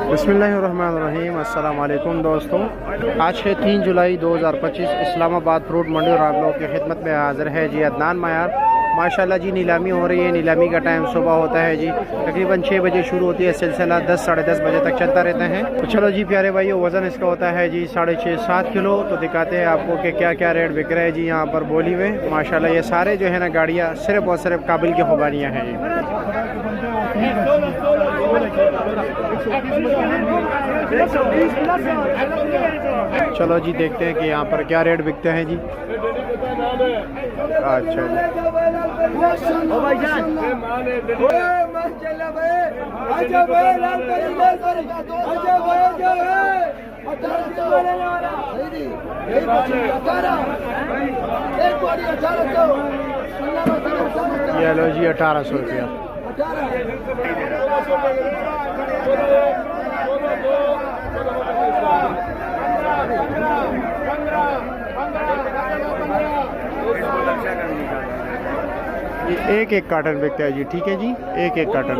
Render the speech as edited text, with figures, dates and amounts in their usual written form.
बिस्मिल्लाहिर्रहमानिर्रहीम। अस्सलाम वालेकुम दोस्तों, आज है 3 जुलाई 2025। इस्लामाबाद फ्रूट मंडी और आप लोगों की खिदमत में हाज़िर है जी अदनान मायार। माशाल्लाह जी नीलामी हो रही है। नीलामी का टाइम सुबह होता है जी, तकरीबन 6 बजे शुरू होती है। सिलसिला 10 साढ़े 10 बजे तक चलता रहता है। तो चलो जी प्यारे भाइयों, वज़न इसका होता है जी 6.5-7 किलो। तो दिखाते हैं आपको कि क्या क्या रेट बिक रहे हैं जी यहाँ पर बोली में। माशाल्लाह ये सारे जो है ना गाड़ियाँ सिर्फ और सिर्फ काबिल की खुबानियाँ हैं ये। चलो जी देखते हैं कि यहाँ पर क्या रेट बिकते हैं जी। अच्छा जी, ये लो जी 1800 रुपया। ये एक कार्टन बिकता है जी। ठीक है जी, एक कार्टन।